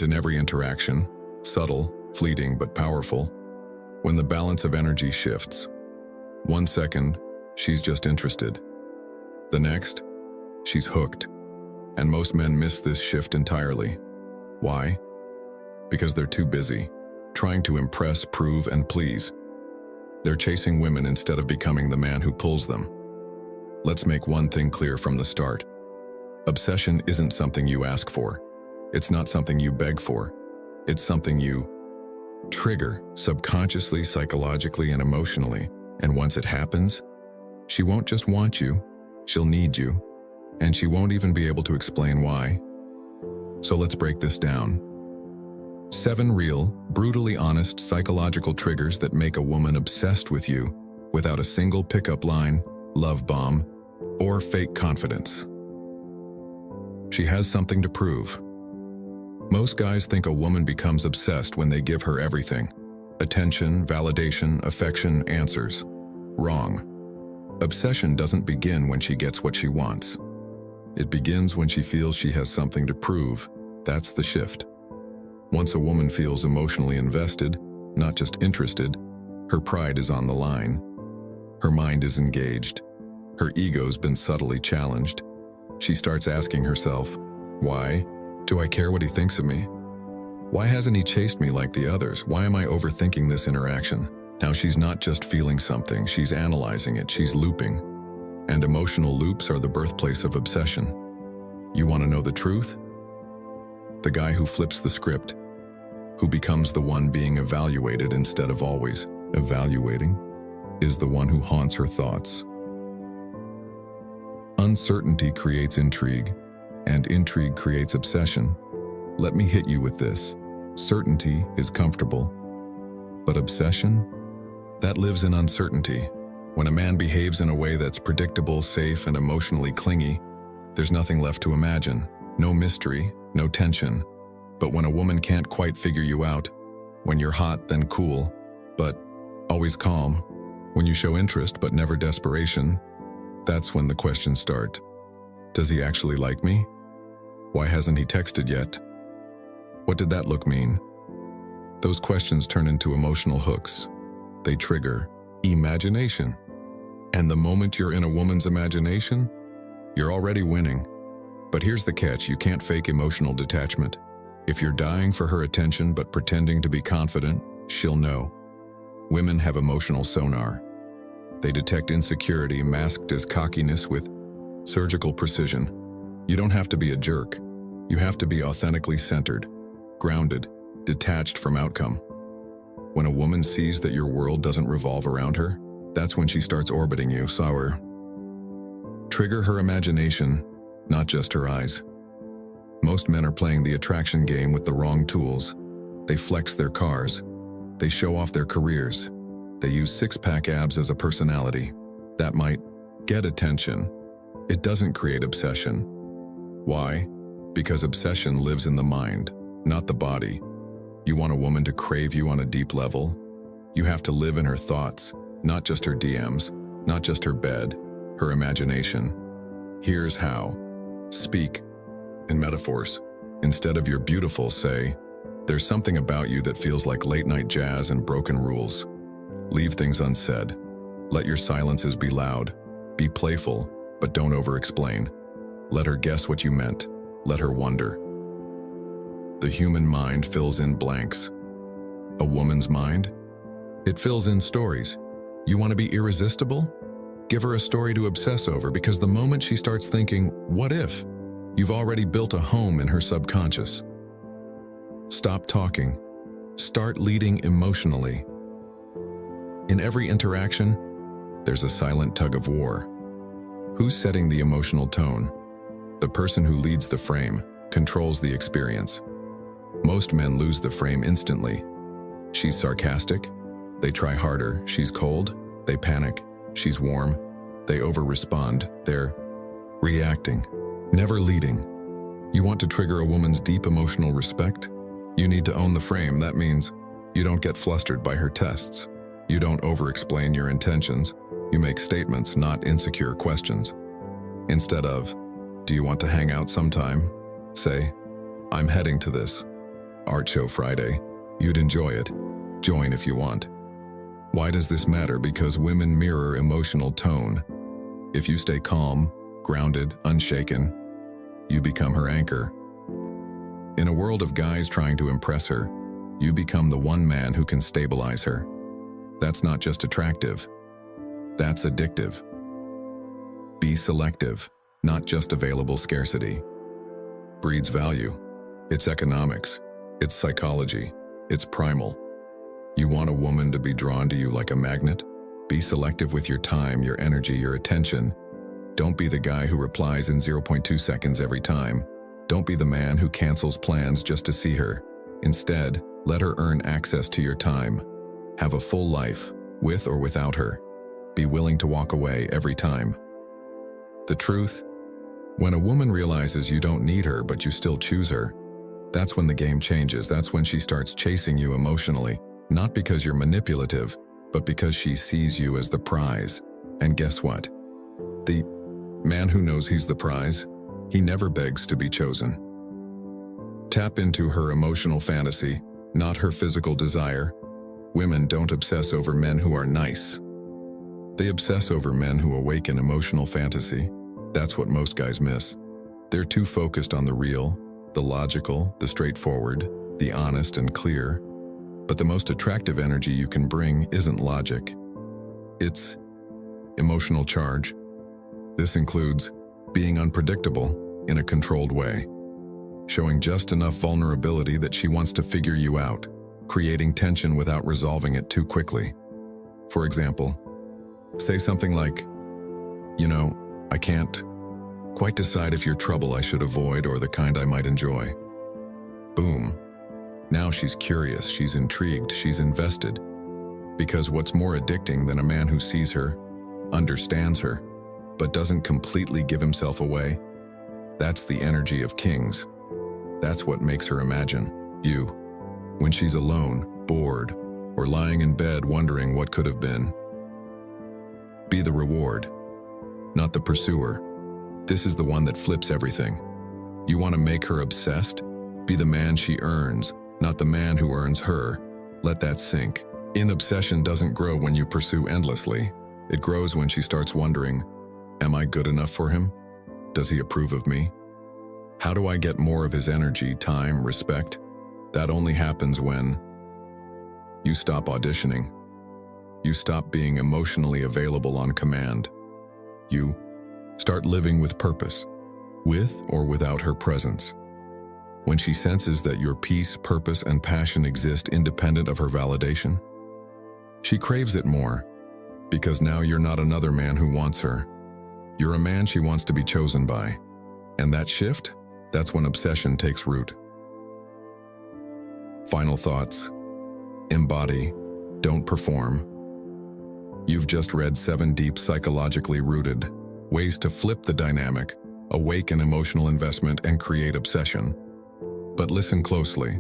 in every interaction, subtle, fleeting, but powerful. When the balance of energy shifts, 1 second, she's just interested. The next, she's hooked. And most men miss this shift entirely. Why? Because they're too busy, trying to impress, prove, and please. They're chasing women instead of becoming the man who pulls them. Let's make one thing clear from the start. Obsession isn't something you ask for. It's not something you beg for. It's something you trigger subconsciously, psychologically, and emotionally. And once it happens, she won't just want you, she'll need you, and she won't even be able to explain why. So let's break this down. 7 real, brutally honest psychological triggers that make a woman obsessed with you without a single pickup line, love bomb, or fake confidence. She has something to prove. Most guys think a woman becomes obsessed when they give her everything: attention, validation, affection, answers. Wrong. Obsession doesn't begin when she gets what she wants. It begins when she feels she has something to prove. That's the shift. Once a woman feels emotionally invested, not just interested, her pride is on the line. Her mind is engaged. Her ego's been subtly challenged. She starts asking herself, why do I care what he thinks of me? Why hasn't he chased me like the others? Why am I overthinking this interaction? Now she's not just feeling something, she's analyzing it, she's looping. And emotional loops are the birthplace of obsession. You want to know the truth? The guy who flips the script, who becomes the one being evaluated instead of always evaluating, is the one who haunts her thoughts. Uncertainty creates intrigue, and intrigue creates obsession. Let me hit you with this. Certainty is comfortable, but obsession? That lives in uncertainty. When a man behaves in a way that's predictable, safe, and emotionally clingy, there's nothing left to imagine. No mystery, no tension. But when a woman can't quite figure you out, when you're hot then cool, but always calm, when you show interest but never desperation, that's when the questions start. Does he actually like me? Why hasn't he texted yet? What did that look mean? Those questions turn into emotional hooks. They trigger imagination. And the moment you're in a woman's imagination, you're already winning. But here's the catch, you can't fake emotional detachment. If you're dying for her attention but pretending to be confident, she'll know. Women have emotional sonar. They detect insecurity masked as cockiness with surgical precision. You don't have to be a jerk. You have to be authentically centered, grounded, detached from outcome. When a woman sees that your world doesn't revolve around her, that's when she starts orbiting you, sour. Trigger her imagination, not just her eyes. Most men are playing the attraction game with the wrong tools. They flex their cars. They show off their careers. They use six-pack abs as a personality. That might get attention. It doesn't create obsession. Why? Because obsession lives in the mind, not the body. You want a woman to crave you on a deep level? You have to live in her thoughts, not just her DMs, not just her bed, her imagination. Here's how. Speak in metaphors. Instead of "you're beautiful," say, "There's something about you that feels like late-night jazz and broken rules." Leave things unsaid. Let your silences be loud. Be playful, but don't over-explain. Let her guess what you meant. Let her wonder. The human mind fills in blanks. A woman's mind? It fills in stories. You want to be irresistible? Give her a story to obsess over, because the moment she starts thinking, "what if?" you've already built a home in her subconscious. Stop talking. Start leading emotionally. In every interaction, there's a silent tug of war. Who's setting the emotional tone? The person who leads the frame, controls the experience. Most men lose the frame instantly. She's sarcastic, they try harder. She's cold, they panic. She's warm, they over-respond. They're reacting, never leading. You want to trigger a woman's deep emotional respect? You need to own the frame. That means you don't get flustered by her tests. You don't over-explain your intentions. You make statements, not insecure questions. Instead of, "Do you want to hang out sometime?" say, "I'm heading to this." art show Friday. You'd enjoy it. Join if you want. Why does this matter? Because women mirror emotional tone. If you stay calm, grounded, unshaken, you become her anchor. In a world of guys trying to impress her, you become the one man who can stabilize her. That's not just attractive. That's addictive. Be selective, not just available scarcity. Breeds value. It's economics. It's psychology. It's primal. You want a woman to be drawn to you like a magnet? Be selective with your time, your energy, your attention. Don't be the guy who replies in 0.2 seconds every time. Don't be the man who cancels plans just to see her. Instead, let her earn access to your time. Have a full life, with or without her. Be willing to walk away every time. The truth? When a woman realizes you don't need her but you still choose her, that's when the game changes. That's when she starts chasing you emotionally, not because you're manipulative, but because she sees you as the prize. And guess what? The man who knows he's the prize, he never begs to be chosen. Tap into her emotional fantasy, not her physical desire. Women don't obsess over men who are nice. They obsess over men who awaken emotional fantasy. That's what most guys miss. They're too focused on the real, the logical, the straightforward, the honest and clear. But the most attractive energy you can bring isn't logic. It's emotional charge. This includes being unpredictable in a controlled way, showing just enough vulnerability that she wants to figure you out, creating tension without resolving it too quickly. For example, say something like, I can't quite decide if you're trouble I should avoid or the kind I might enjoy. Boom. Now she's curious, she's intrigued, she's invested. Because what's more addicting than a man who sees her, understands her, but doesn't completely give himself away? That's the energy of kings. That's what makes her imagine you. When she's alone, bored, or lying in bed wondering what could have been. Be the reward, not the pursuer. This is the one that flips everything. You want to make her obsessed? Be the man she earns, not the man who earns her. Let that sink. Obsession doesn't grow when you pursue endlessly. It grows when she starts wondering, am I good enough for him? Does he approve of me? How do I get more of his energy, time, respect? That only happens when you stop auditioning. You stop being emotionally available on command. You start living with purpose, with or without her presence. When she senses that your peace, purpose, and passion exist independent of her validation, she craves it more, because now you're not another man who wants her. You're a man she wants to be chosen by. And that shift, that's when obsession takes root. Final thoughts. Embody, don't perform. You've just read 7 deep, psychologically rooted ways to flip the dynamic, awaken emotional investment, and create obsession. But listen closely.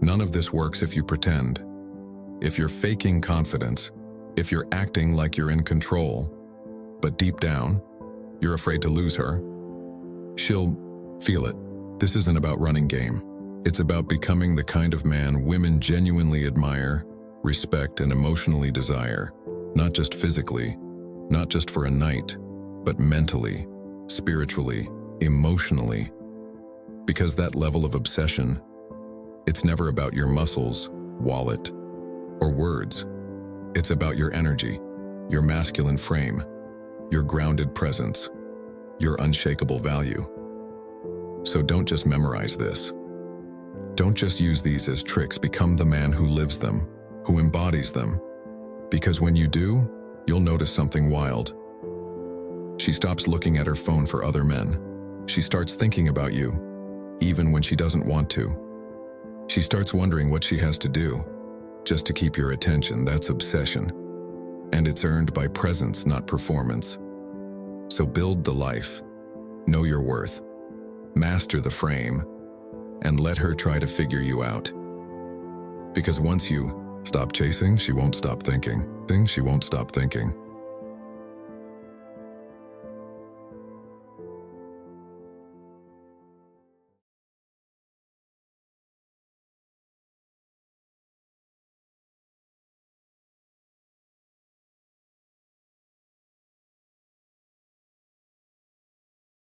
None of this works if you pretend. If you're faking confidence, if you're acting like you're in control, but deep down, you're afraid to lose her, she'll feel it. This isn't about running game. It's about becoming the kind of man women genuinely admire, respect, and emotionally desire. Not just physically, not just for a night, but mentally, spiritually, emotionally. Because that level of obsession, it's never about your muscles, wallet, or words. It's about your energy, your masculine frame, your grounded presence, your unshakable value. So don't just memorize this. Don't just use these as tricks. Become the man who lives them, who embodies them. Because when you do, you'll notice something wild. She stops looking at her phone for other men. She starts thinking about you, even when she doesn't want to. She starts wondering what she has to do just to keep your attention. That's obsession. And it's earned by presence, not performance. So build the life, know your worth, master the frame, and let her try to figure you out. Because once you stop chasing, she won't stop thinking. She won't stop thinking.